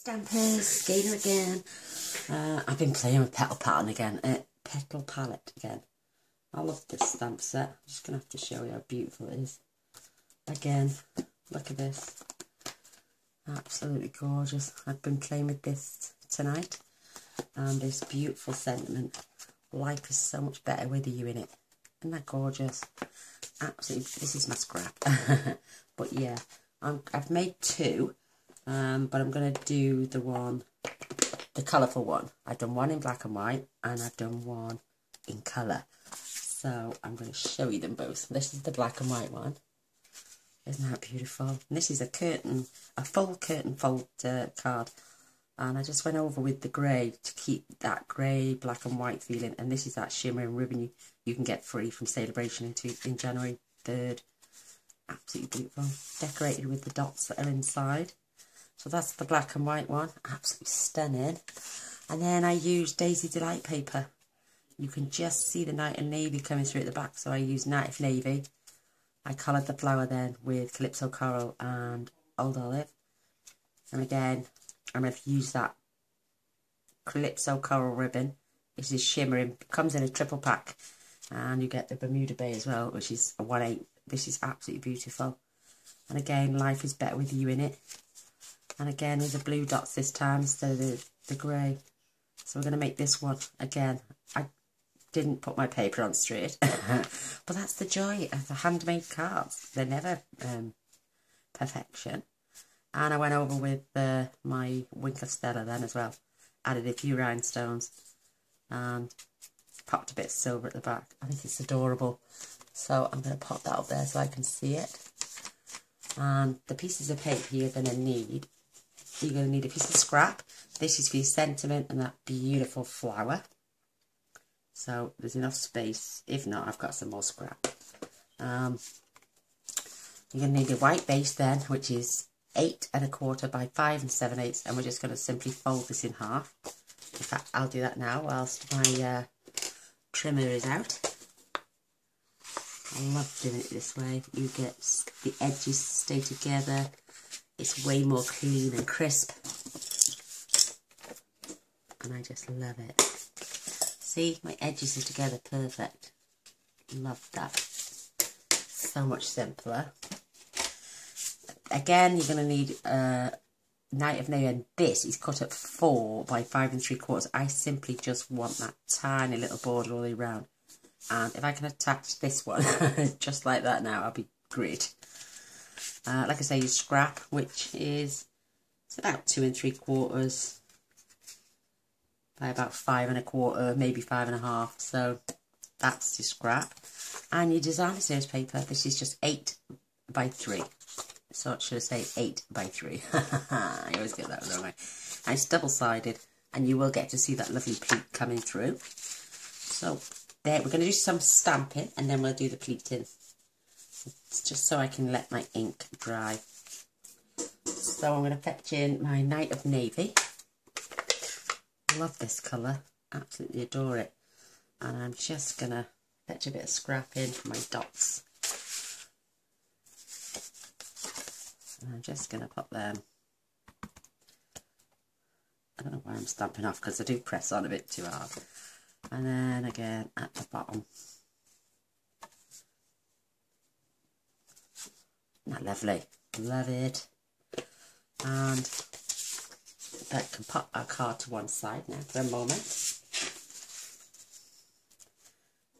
Stampers, skater again. I've been playing with petal palette again. I love this stamp set. I'm just going to have to show you how beautiful it is. Again, look at this. Absolutely gorgeous. I've been playing with this tonight. And this beautiful sentiment. Life is so much better with you in it. Isn't that gorgeous? Absolutely. This is my scrap. But yeah, I've made two. But I'm going to do the colourful one. I've done one in black and white, and I've done one in colour. So I'm going to show you them both. This is the black and white one. Isn't that beautiful? And this is a full curtain fold card. And I just went over with the grey to keep that grey, black and white feeling. And this is that shimmering ribbon you can get free from Celebration in January 3rd. Absolutely beautiful. Decorated with the dots that are inside. So that's the black and white one, absolutely stunning. And then I used Daisy Delight paper. You can just see the Night of Navy coming through at the back, so I used Night of Navy. I coloured the flower then with Calypso Coral and Old Olive. And again, I'm going to use that Calypso Coral ribbon. This is shimmering, it comes in a triple pack. And you get the Bermuda Bay as well, which is a 1/8. This is absolutely beautiful. And again, life is better with you in it. And again, with the blue dots this time instead of the grey. So we're going to make this one again. I didn't put my paper on straight. But that's the joy of the handmade cards. They're never perfection. And I went over with my Wink of Stella then as well. Added a few rhinestones. And popped a bit of silver at the back. I think it's adorable. So I'm going to pop that up there so I can see it. And the pieces of paper you're going to need. You're going to need a piece of scrap. This is for your sentiment and that beautiful flower. So there's enough space. If not, I've got some more scrap. You're going to need a white base then, which is 8 1/4 by 5 7/8. And we're just going to simply fold this in half. In fact, I'll do that now whilst my trimmer is out. I love doing it this way. You get the edges stay together. It's way more clean and crisp. And I just love it. See, my edges are together perfect. Love that. So much simpler. Again, you're going to need Night of Navy, and this is cut at 4 by 5 3/4. I simply just want that tiny little border all the way around. And if I can attach this one just like that now, I'll be great. Like I say, you scrap, which is it's about 2 3/4 by about 5 1/4, maybe 5 1/2. So that's your scrap. And your designer series paper, this is just 8 by 3. So should I say 8 by 3? I always get that wrong. And it's double-sided, and you will get to see that lovely pleat coming through. So there, we're going to do some stamping, and then we'll do the pleating. It's just so I can let my ink dry. So I'm going to fetch in my Night of Navy. Love this colour. Absolutely adore it. And I'm just going to fetch a bit of scrap in for my dots. And I'm just going to put them. I don't know why I'm stamping off, because I do press on a bit too hard. And then again at the bottom. Isn't that lovely? Love it. And that can pop our card to one side now for a moment.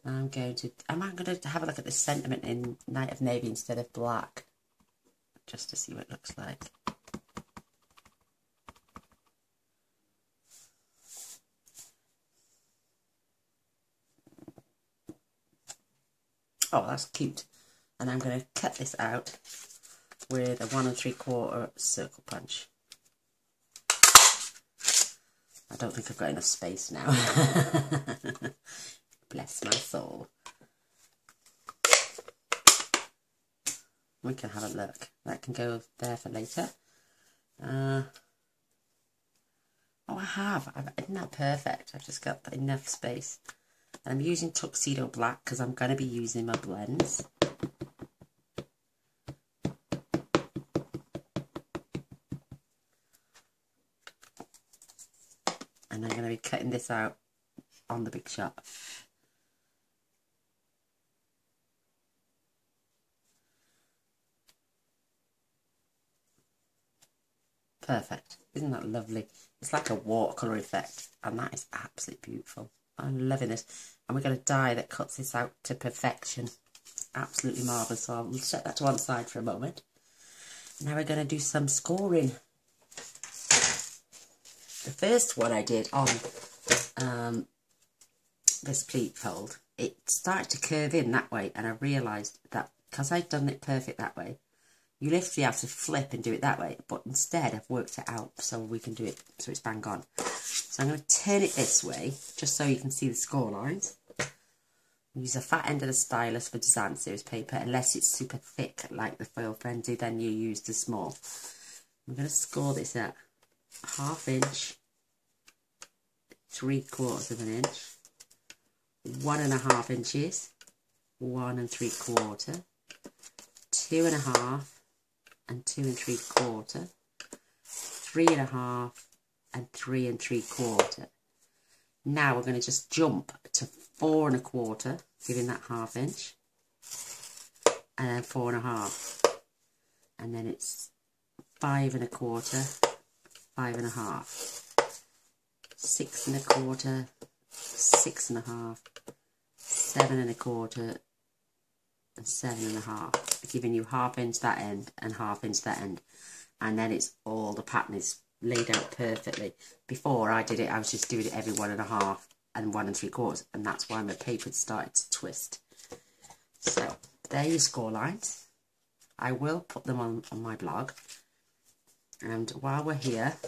I'm going to have a look at the sentiment in Night of Navy instead of black, just to see what it looks like. Oh, that's cute. And I'm going to cut this out with a 1 3/4 circle punch. I don't think I've got enough space now. Bless my soul. We can have a look. That can go there for later. Oh, I have. Isn't that perfect? I've just got enough space. I'm using Tuxedo Black because I'm going to be using my blends. and I'm going to be cutting this out on the big shot. Perfect. Isn't that lovely? It's like a watercolour effect, and that is absolutely beautiful. I'm loving this. And we're going to dye that cuts this out to perfection. Absolutely marvellous. So I'll set that to one side for a moment. Now we're going to do some scoring. The first one I did on this pleat fold, it started to curve in that way, and I realised that because I'd done it perfect that way, you literally have to flip and do it that way, but instead I've worked it out so we can do it so it's bang on. So I'm going to turn it this way just so you can see the score lines. Use a fat end of the stylus for design series paper, unless it's super thick like the foil frenzy, then you use the small. I'm going to score this at 1/2 inch, 3/4 of an inch, 1.5 inches, 1 3/4, 2.5 and 2 3/4, 3.5 and 3 3/4. Now we're going to just jump to 4 1/4, giving that 1/2 inch, and then 4 1/2, and then it's 5 1/4, 5 1/2, 6 1/4, 6 1/2, 7 1/4, and 7 1/2, giving you 1/2 inch that end and 1/2 inch that end, and then it's all the pattern is laid out perfectly. Before I did it, I was just doing it every 1.5 and 1 3/4, and that's why my paper started to twist. So there are your score lines. I will put them on my blog, and while we're here,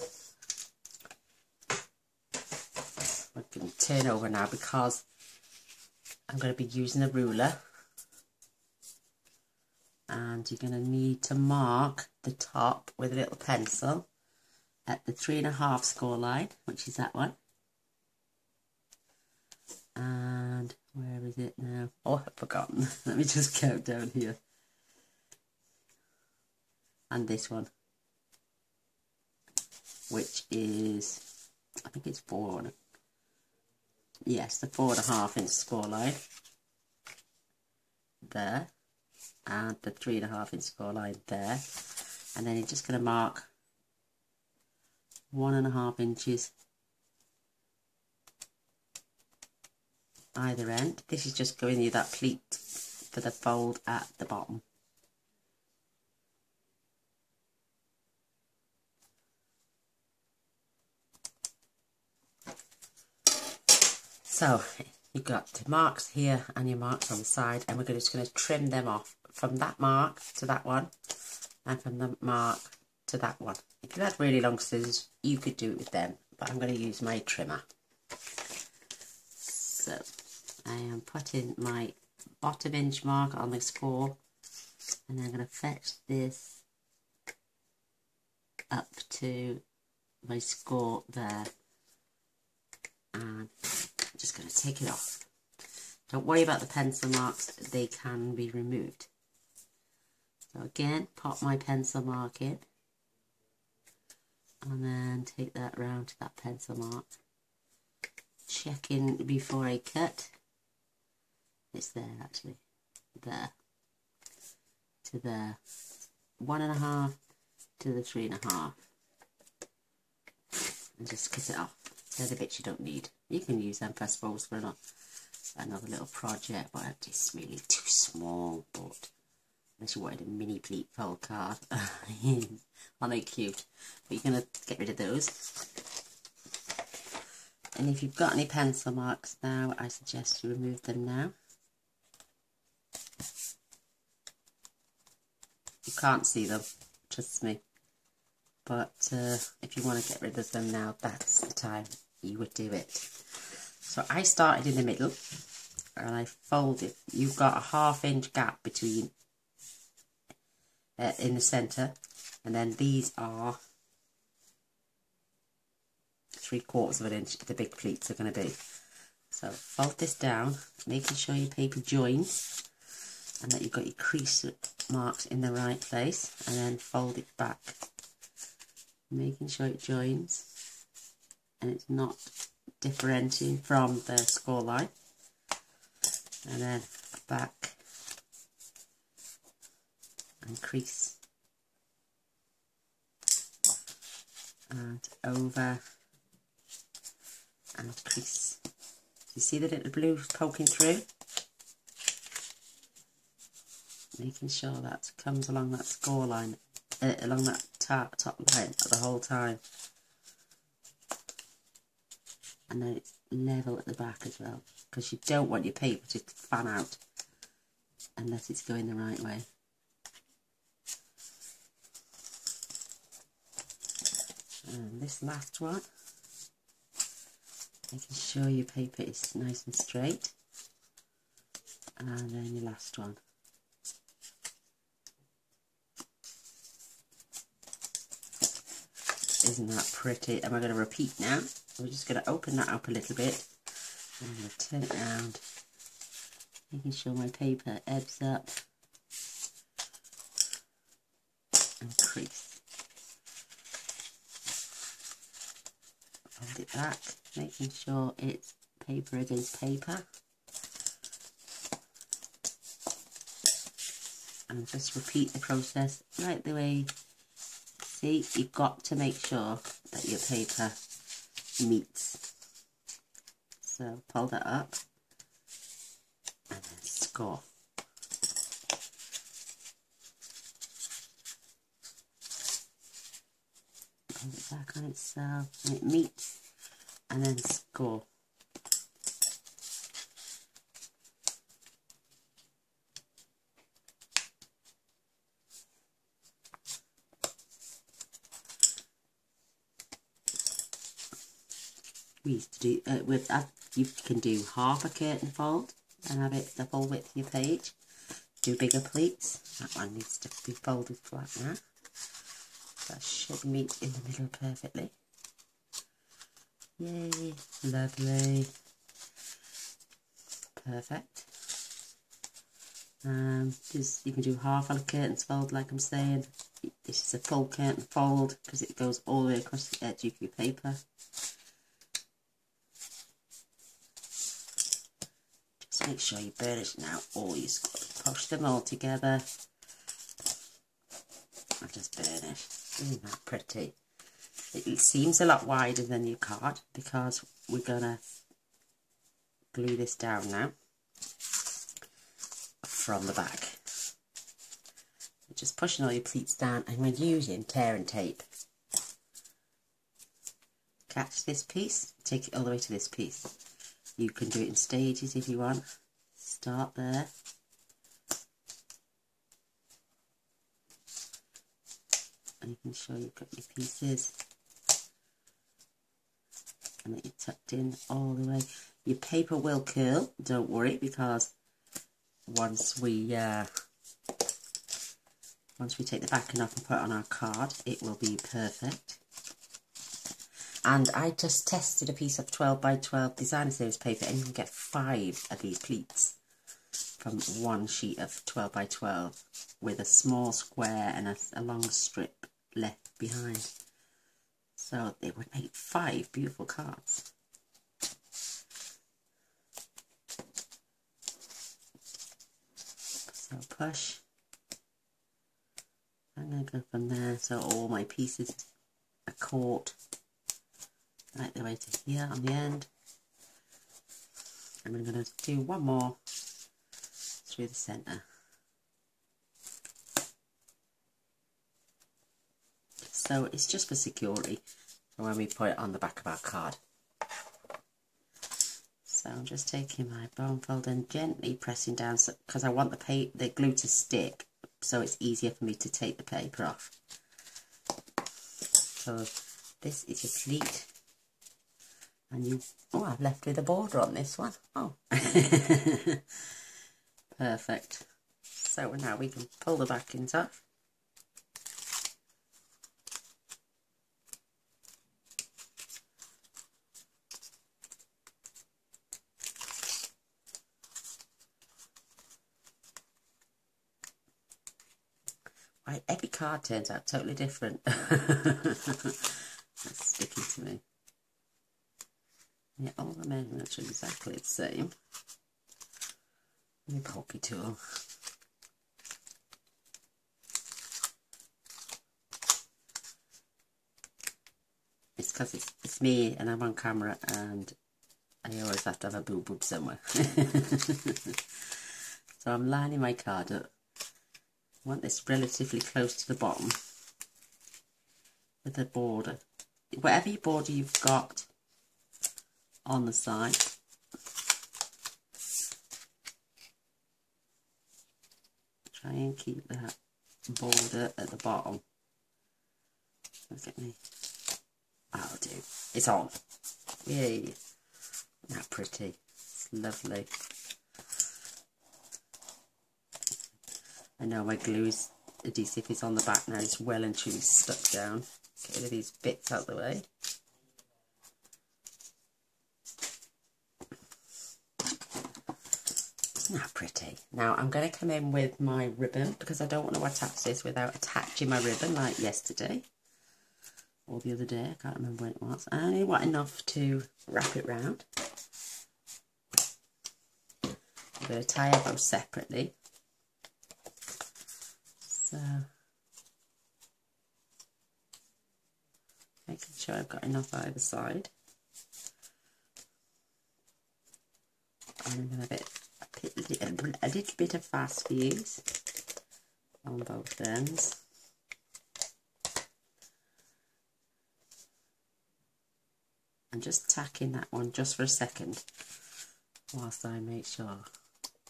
we're going to turn over now because I'm going to be using a ruler, and you're going to need to mark the top with a little pencil at the 3.5 score line, which is that one. And where is it now? Oh, I've forgotten. Let me just count down here. And this one, which is, I think it's 4. Yes, the 4.5 inch score line there, and the 3.5 inch score line there. And then you're just going to mark 1.5 inches either end. This is just giving you that pleat for the fold at the bottom. So you've got the marks here and your marks on the side, and we're just going to trim them off from that mark to that one, and from the mark to that one. If you had really long scissors, you could do it with them, but I'm going to use my trimmer. So I am putting my bottom inch mark on the score, and I'm going to fetch this up to my score there, and I'm just going to take it off. Don't worry about the pencil marks, they can be removed. So again, pop my pencil mark in, and then take that round to that pencil mark. Check in before I cut. It's there actually. There. To there. 1.5 to the 3.5. And just cut it off. They're the bits you don't need. You can use them, I suppose, for another little project, but it's really too small. But unless you wanted a mini pleat fold card, aren't they cute? But you're going to get rid of those. And if you've got any pencil marks now, I suggest you remove them now. You can't see them, trust me. But if you want to get rid of them now, that's the time you would do it. So I started in the middle, and I folded. You've got a 1/2 inch gap between in the centre, and then these are 3/4 of an inch. The big pleats are going to be. So fold this down, making sure your paper joins, and that you've got your crease marks in the right place, and then fold it back, making sure it joins. and it's not differentiating from the score line. And then back and crease and over and crease. You see the little blue poking through? Making sure that comes along that score line, along that top line the whole time. And then it's level at the back as well, because you don't want your paper to fan out unless it's going the right way. And this last one, making sure your paper is nice and straight. And then your last one. Isn't that pretty? Am I going to repeat now? We're just going to open that up a little bit. And I'm going to turn it around, making sure my paper ebbs up and crease. Hold it back, making sure it's paper against paper. And just repeat the process right the way. See, you've got to make sure that your paper meets. So pull that up and then score. Pull it back on itself and it meets, and then score. We used to do with that. You can do half a curtain fold and have it the full width of your page. Do bigger pleats. That one needs to be folded flat now. That should meet in the middle perfectly. Yay, lovely, perfect. Just you can do half on a curtain fold, like I'm saying. This is a full curtain fold because it goes all the way across the edge of your paper. Make sure you burnish now all your scores. Push them all together and just burnish. Isn't that pretty? It seems a lot wider than your card because we're gonna glue this down now from the back. You're just pushing all your pleats down, and we're using tear and tape. Catch this piece, take it all the way to this piece. You can do it in stages if you want. Start there. And you can show you've got your pieces. And that you're tucked in all the way. Your paper will curl, don't worry, because once we take the backing off and put it on our card, it will be perfect. And I just tested a piece of 12 by 12 designer series paper, and you can get 5 of these pleats from one sheet of 12 by 12 with a small square and a long strip left behind. So they would make 5 beautiful cards. So push. I'm going to go from there so all my pieces are caught right the way to here on the end, and I'm going to do one more through the centre. So it's just for security for when we put it on the back of our card. So I'm just taking my bone fold and gently pressing down because I want the glue to stick, so it's easier for me to take the paper off. So this is your pleat. And I've left with a border on this one. Oh, perfect. So now we can pull the backings off. Right, every card turns out totally different. That's sticking to me. Yeah, all the measurements are exactly the same. My pokey tool. It's because it's me and I'm on camera and I always have to have a boob somewhere. So I'm lining my card up. I want this relatively close to the bottom with the border. Whatever your border you've got on the side, try and keep that border at the bottom. Look at me. That'll do. It's on. Yay. Isn't that pretty? It's lovely. I know my glue's adhesive is on the back now. It's well and truly stuck down. Get rid of these bits out of the way. Isn't that pretty? Now I'm going to come in with my ribbon because I don't want to attach this without attaching my ribbon like yesterday. Or the other day, I can't remember when it was. I only want enough to wrap it round. I'm going to tie our bow separately. So, making sure I've got enough either side. And I'm going to have a little bit of fast fuse on both ends. I'm just tacking that one just for a second whilst I make sure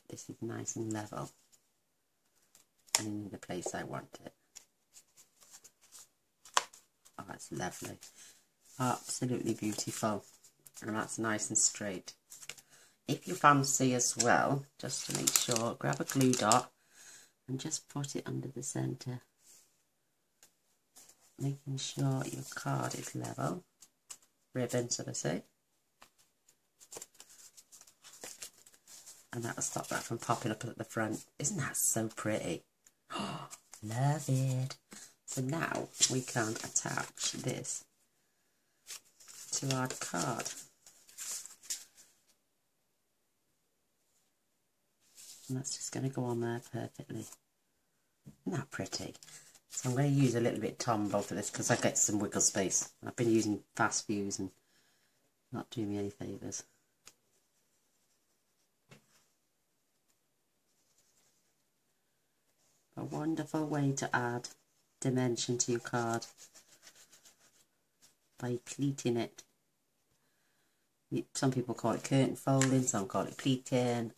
this is nice and level and in the place I want it. Oh, that's lovely. Absolutely beautiful. And that's nice and straight. If you fancy as well, just to make sure, grab a glue dot and just put it under the centre. Making sure your card is level. Ribbon, so to say. And that will stop that from popping up at the front. Isn't that so pretty? Oh, love it. So now we can attach this to our card. And that's just going to go on there perfectly. Isn't that pretty? So I'm going to use a little bit Tombow for this because I get some wiggle space. I've been using fast fuse and not doing me any favours. A wonderful way to add dimension to your card by pleating it. Some people call it curtain folding, some call it pleating.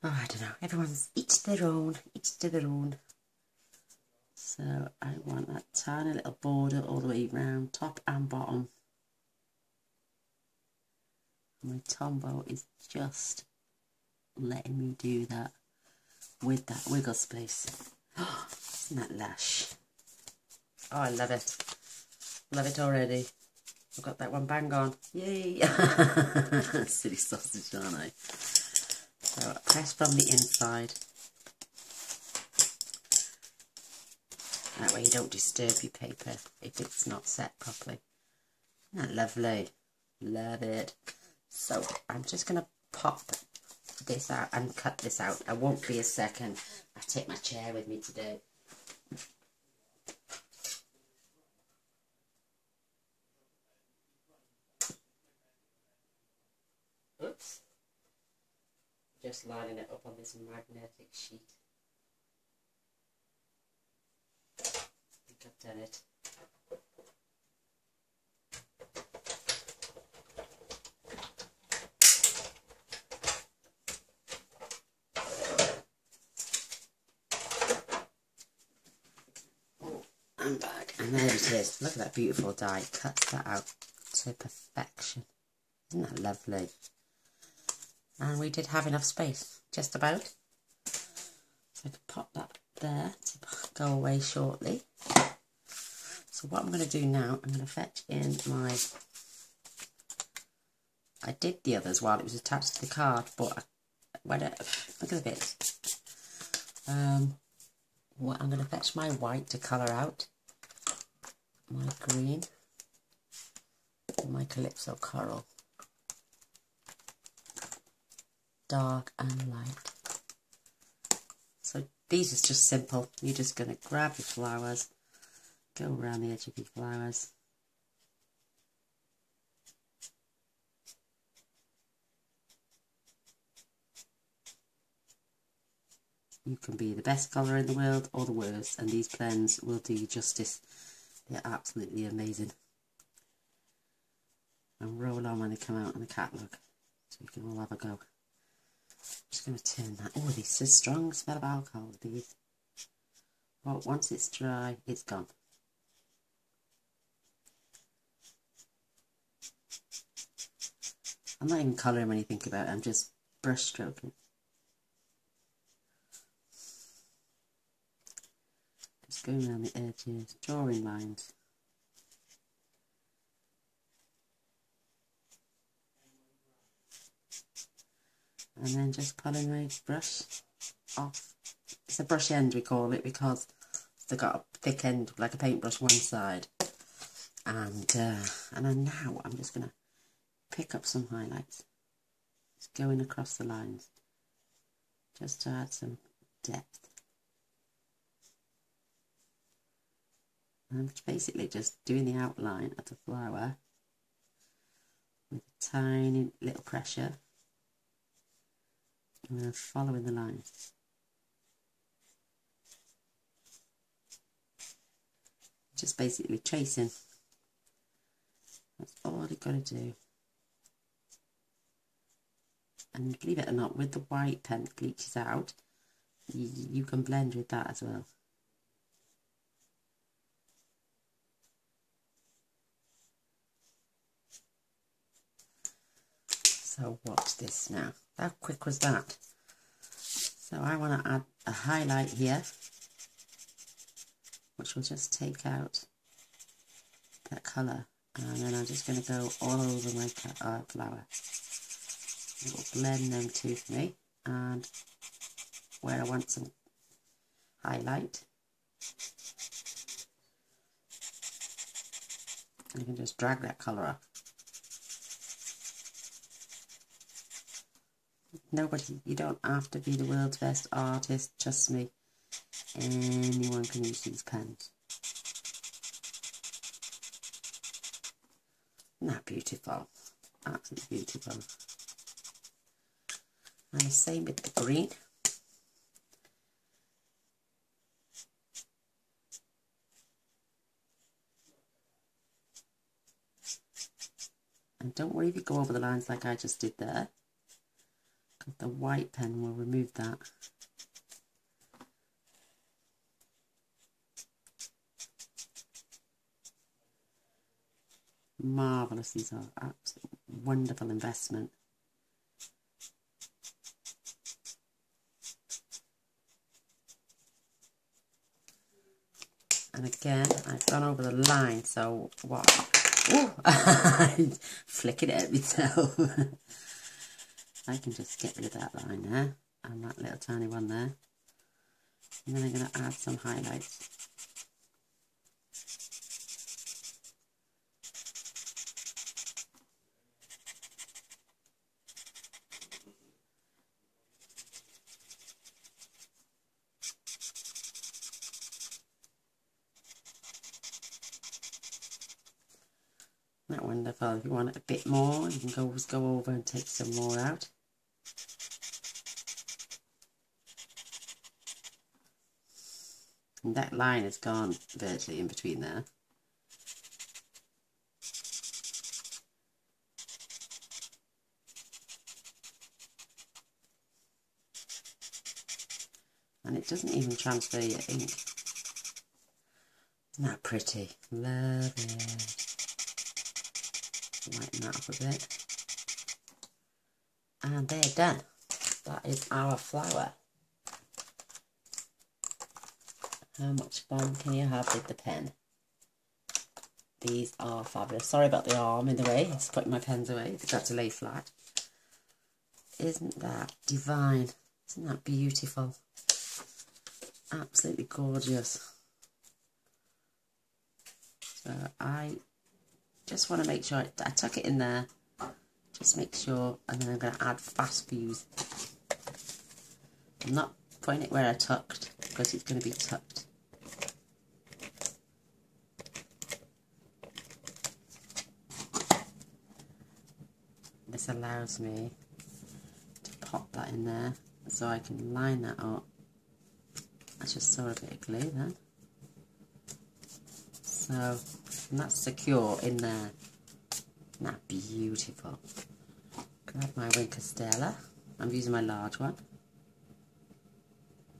Oh, I don't know. Everyone's each to their own, each to their own. So I want that tiny little border all the way around, top and bottom. My Tombow is just letting me do that with that wiggle space. Oh, isn't that lush? Oh, I love it. Love it already. I've got that one bang on. Yay! Silly sausage, aren't I? So press from the inside. That way you don't disturb your paper if it's not set properly. Isn't that lovely? Love it. So I'm just going to pop this out and cut this out. I won't be a second. I take my chair with me today. Oops. Just lining it up on this magnetic sheet. I think I've done it. I'm back. And there it is. Look at that beautiful die. Cut that out to perfection. Isn't that lovely? And we did have enough space, just about. So I can pop that there to go away shortly. So what I'm going to do now, I'm going to fetch in my... I did the others while it was attached to the card, but look at the bits. I'm going to fetch my white to colour out my green. my Calypso Coral. Dark and light. So these is just simple. You're just going to grab your flowers, go around the edge of your flowers. You can be the best colour in the world or the worst, and these pens will do you justice. They're absolutely amazing. And roll on when they come out in the catalogue, so you can all have a go. I'm just going to turn that. Oh, this is a strong smell of alcohol, these. Well, once it's dry, it's gone. I'm not even colouring when you think about it, I'm just brush stroking. Just going around the edges, drawing lines. And then just pulling my brush off. It's a brush end we call it, because they've got a thick end like a paintbrush one side. And then now I'm just going to pick up some highlights. Just going across the lines. Just to add some depth. I'm basically just doing the outline of the flower with a tiny little pressure. And then following the lines. Just basically tracing. That's all you've got to do. And believe it or not, with the white pen that bleaches out, you can blend with that as well. So watch this now. How quick was that? So I want to add a highlight here, which will just take out that colour, and then I'm just going to go all over my flower. It will blend them two for me, and where I want some highlight, you can just drag that colour up. Nobody, you don't have to be the world's best artist, trust me. Anyone can use these pens. Isn't that beautiful? Absolutely beautiful. And the same with the green. And don't worry if you go over the lines like I just did there. The white pen will remove that. Marvellous, these are absolutely wonderful investment. And again, I've gone over the line, so what? Ooh, I'm flicking it at myself. I can just get rid of that line there, and that little tiny one there. And then I'm going to add some highlights. Isn't that wonderful? If you want it a bit more, you can always go over and take some more out. And that line is gone virtually in between there. And it doesn't even transfer your ink. Isn't that pretty? Love it. Lighten that up a bit. And they're done. That is our flower. How much fun can you have with the pen? These are fabulous. Sorry about the arm in the way. It's putting my pens away. They've got to lay flat. Isn't that divine? Isn't that beautiful? Absolutely gorgeous. So I just want to make sure I tuck it in there. Just make sure, and then I'm going to add fast fuse. I'm not putting it where I tucked because it's going to be tucked. This allows me to pop that in there so I can line that up. I just saw a bit of glue then. So, and that's secure in there. Isn't that beautiful? Grab my Wink of Stella. I'm using my large one.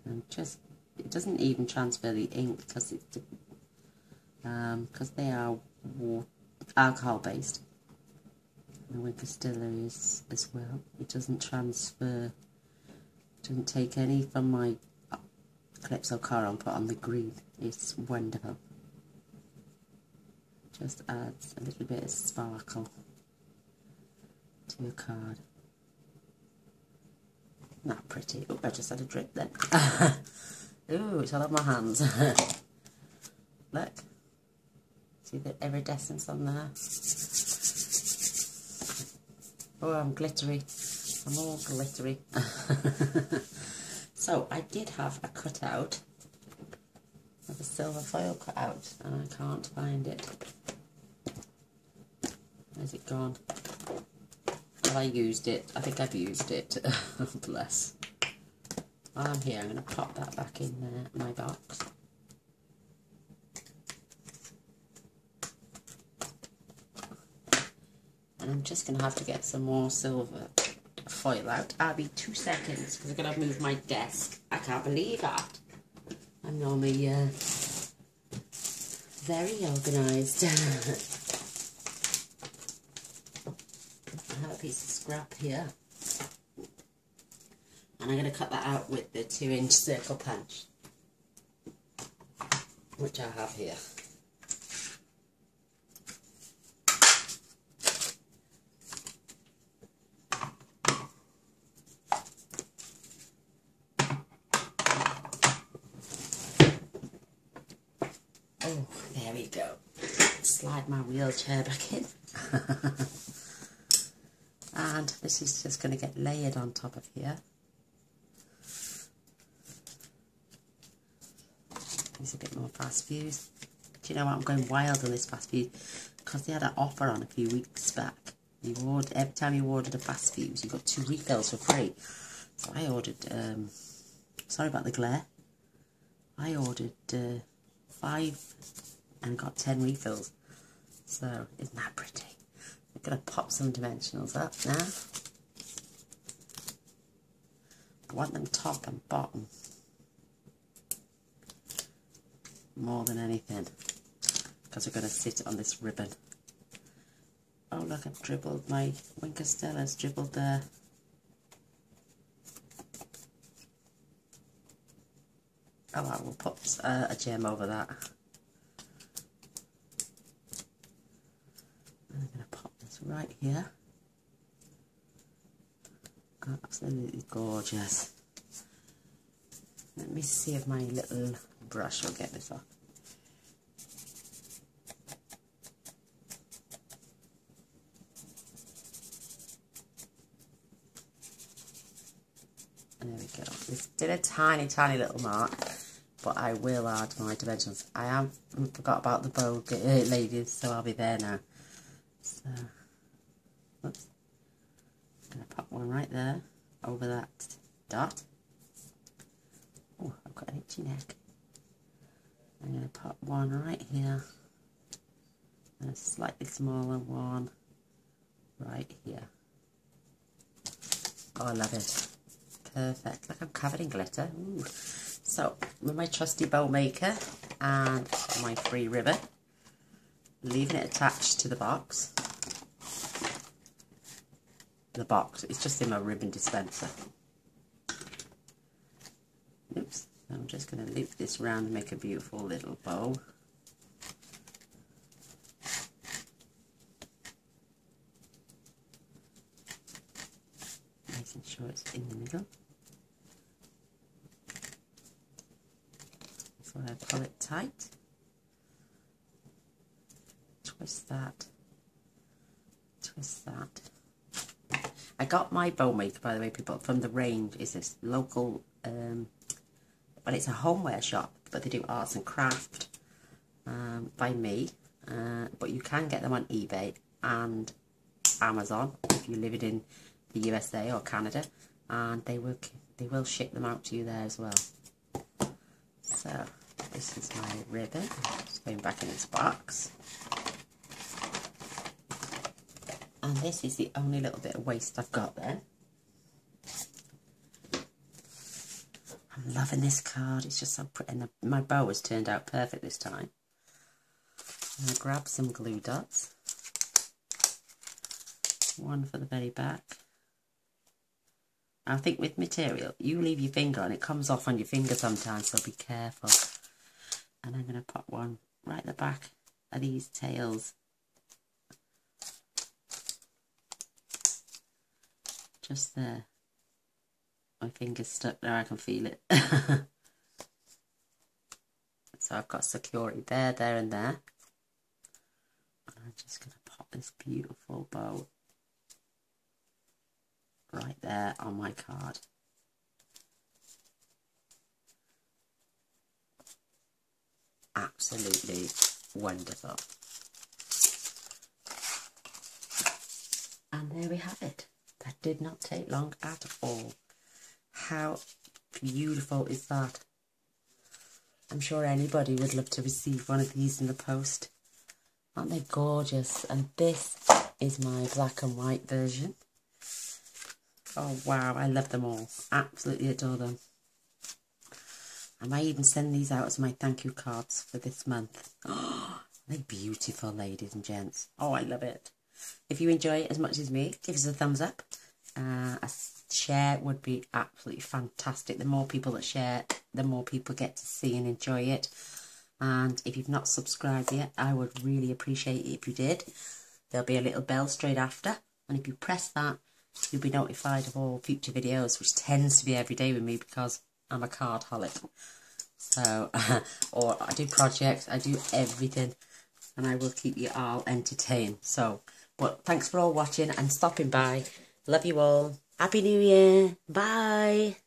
And just, it doesn't even transfer the ink because they are alcohol based. The Wink of Stella is as well. It doesn't transfer, doesn't take any from my Calypso coral and put on the green. It's wonderful. Just adds a little bit of sparkle to your card. Not pretty. Oh, I just had a drip then. Ooh, it's all on my hands. Look. See the iridescence on there? Oh, I'm glittery. I'm all glittery. So, I did have a cutout of a silver foil cutout, and I can't find it. Where's it gone? Well, I used it. I think I've used it. Bless. While I'm here, I'm going to pop that back in there, my box. And I'm just going to have to get some more silver foil out. I'll be 2 seconds because I've got to move my desk. I can't believe that. I'm normally very organised. I have a piece of scrap here. And I'm going to cut that out with the 2-inch circle punch, which I have here. Oh, there we go. Slide my wheelchair back in. And this is just going to get layered on top of here. Use a bit more fast fuse. Do you know what? I'm going wild on this fast fuse because they had an offer on a few weeks back. Every time you ordered a fast fuse, you got 2 refills for free. So I ordered, sorry about the glare, I ordered 5 and got 10 refills. So, isn't that pretty? I'm going to pop some dimensionals up now. I want them top and bottom more than anything because we're going to sit on this ribbon. Oh look, I've dribbled, my Wink of Stella's dribbled there. Oh, I will put a gem over that. I'm going to pop this right here. Absolutely gorgeous. Let me see if my little brush will get this off. There we go. This did a tiny, tiny little mark, but I will add my dimensions. I have forgot about the bow ladies, so I'll be there now. So, oops. I'm going to pop one right there over that dot. Oh, I've got an itchy neck. I'm going to pop one right here and a slightly smaller one right here. Oh, I love it. Perfect. Look, I'm covered in glitter. Ooh. So, with my trusty bow maker and my free ribbon, leaving it attached to the box. The box, it's just in my ribbon dispenser. Oops. I'm just going to loop this around and make a beautiful little bow. Making sure it's in the middle. So I pull it tight. Twist that twist that. I got my bow maker, by the way, people, from The Range. It's this local, well, it's a homeware shop, but they do arts and craft by me. But you can get them on eBay and Amazon if you live in the USA or Canada, and they will ship them out to you there as well. So this is my ribbon, just going back in its box. And this is the only little bit of waste I've got then. I'm loving this card. It's just so pretty. And my bow has turned out perfect this time. I'm going to grab some glue dots. One for the very back. I think with material, you leave your finger on it, comes off on your finger sometimes, so be careful. And I'm going to pop one right at the back of these tails. Just there. My finger's stuck there, I can feel it. So I've got security there, there and there. And I'm just going to pop this beautiful bow right there on my card. Absolutely wonderful. And there we have it. That did not take long at all. How beautiful is that? I'm sure anybody would love to receive one of these in the post. Aren't they gorgeous? And this is my black and white version. Oh wow, I love them all. Absolutely adore them. I might even send these out as my thank you cards for this month. Oh, they're beautiful, ladies and gents. Oh, I love it. If you enjoy it as much as me, give us a thumbs up. A share would be absolutely fantastic. The more people that share, the more people get to see and enjoy it. And if you've not subscribed yet, I would really appreciate it if you did. There'll be a little bell straight after. And if you press that, you'll be notified of all future videos, which tends to be every day with me because I'm a card holic. So, or I do projects, I do everything, and I will keep you all entertained. So, but thanks for all watching and stopping by. Love you all. Happy New Year. Bye.